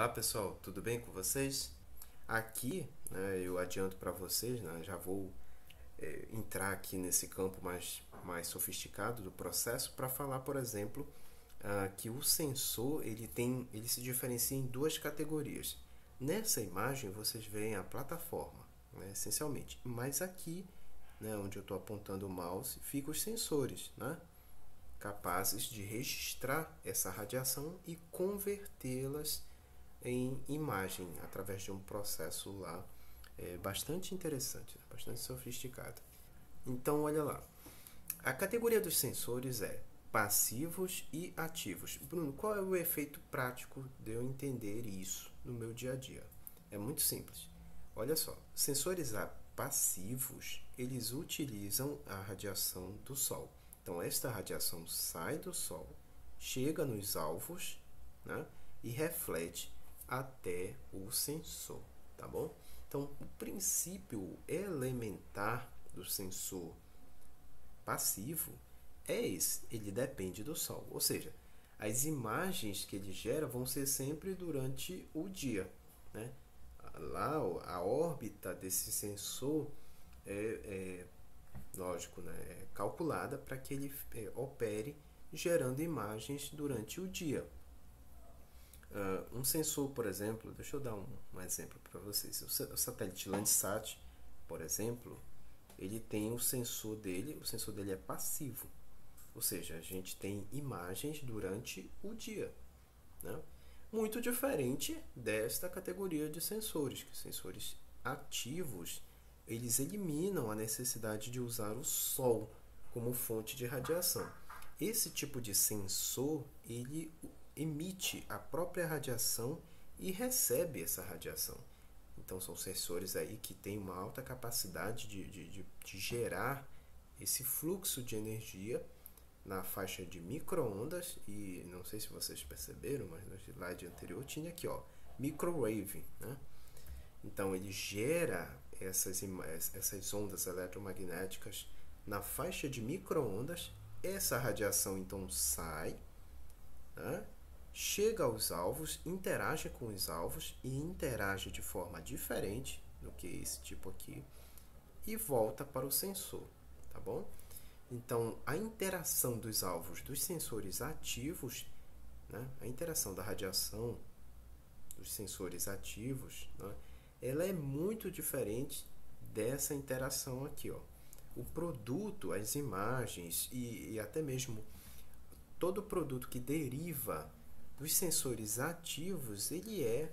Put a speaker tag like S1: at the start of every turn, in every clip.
S1: Olá pessoal, tudo bem com vocês? Aqui, eu adianto para vocês, já vou entrar aqui nesse campo mais sofisticado do processo para falar, por exemplo, que o sensor ele se diferencia em duas categorias. Nessa imagem vocês veem a plataforma, essencialmente, mas aqui, onde eu estou apontando o mouse, ficam os sensores, capazes de registrar essa radiação e convertê-las em imagem através de um processo lá bastante interessante, bastante sofisticado. Então, olha lá. A categoria dos sensores é passivos e ativos. Bruno, qual é o efeito prático de eu entender isso no meu dia a dia? É muito simples. Olha só, sensores passivos, eles utilizam a radiação do Sol. Então, esta radiação sai do Sol, chega nos alvos, e reflete até o sensor, tá bom? Então, o princípio elementar do sensor passivo é esse, ele depende do Sol, ou seja, as imagens que ele gera vão ser sempre durante o dia, Lá, a órbita desse sensor lógico, é calculada para que ele opere gerando imagens durante o dia. Um sensor, por exemplo, deixa eu dar um exemplo para vocês. O satélite Landsat, por exemplo, ele tem o sensor dele é passivo, ou seja, a gente tem imagens durante o dia, muito diferente desta categoria de sensores, que sensores ativos, eles eliminam a necessidade de usar o Sol como fonte de radiação. Esse tipo de sensor, ele emite a própria radiação e recebe essa radiação. Então, são sensores aí que têm uma alta capacidade de gerar esse fluxo de energia na faixa de micro-ondas, e não sei se vocês perceberam, mas no slide anterior tinha aqui, microwave, Então, ele gera essas ondas eletromagnéticas na faixa de micro-ondas. Essa radiação, então, sai, chega aos alvos, interage com os alvos e interage de forma diferente do que esse tipo aqui e volta para o sensor, tá bom? Então, a interação dos alvos dos sensores ativos, a interação da radiação dos sensores ativos, ela é muito diferente dessa interação aqui, O produto, as imagens e até mesmo todo o produto que deriva dos sensores ativos, ele é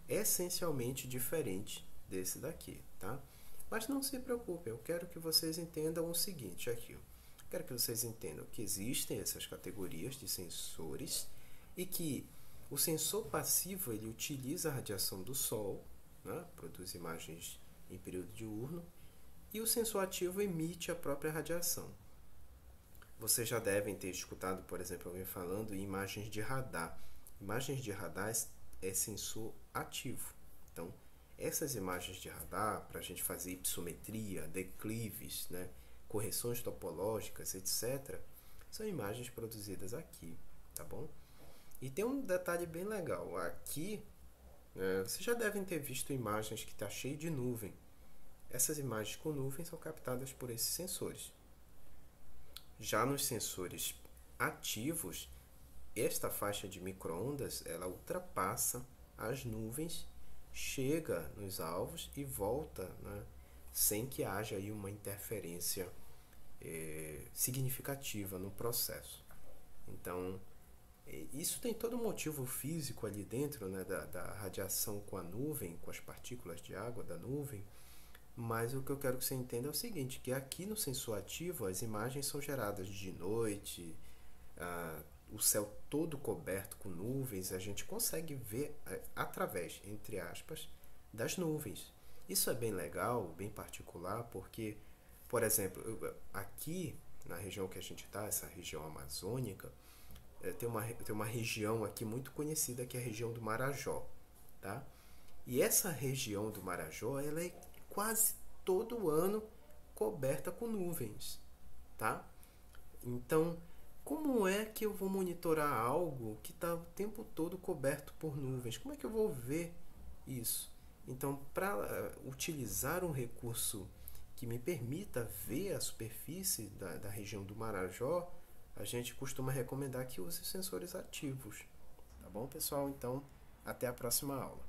S1: essencialmente diferente desse daqui, tá? Mas não se preocupem, eu quero que vocês entendam o seguinte aqui. Quero que vocês entendam que existem essas categorias de sensores e que o sensor passivo ele utiliza a radiação do Sol, produz imagens em período diurno, e o sensor ativo emite a própria radiação. Vocês já devem ter escutado, por exemplo, alguém falando em imagens de radar. Imagens de radar é sensor ativo. Então, essas imagens de radar, para a gente fazer hipissometria, declives, correções topológicas, etc., são imagens produzidas aqui, tá bom? E tem um detalhe bem legal. Aqui, vocês já devem ter visto imagens que está cheio de nuvem. Essas imagens com nuvem são captadas por esses sensores. Já nos sensores ativos, esta faixa de micro-ondas, ela ultrapassa as nuvens, chega nos alvos e volta, sem que haja aí uma interferência significativa no processo. Então, isso tem todo um motivo físico ali dentro, da radiação com a nuvem, com as partículas de água da nuvem. Mas o que eu quero que você entenda é o seguinte, que aqui no sensor ativo as imagens são geradas de noite, o céu todo coberto com nuvens, a gente consegue ver através, entre aspas, das nuvens. Isso é bem legal, bem particular, porque, por exemplo, aqui na região que a gente está, essa região amazônica, tem uma região aqui muito conhecida que é a região do Marajó, tá? E essa região do Marajó, ela é quase todo ano coberta com nuvens, tá? Então, Como é que eu vou monitorar algo que está o tempo todo coberto por nuvens? Como é que eu vou ver isso? Então, para utilizar um recurso que me permita ver a superfície da região do Marajó, a gente costuma recomendar que use sensores ativos. Tá bom, pessoal? Então, até a próxima aula.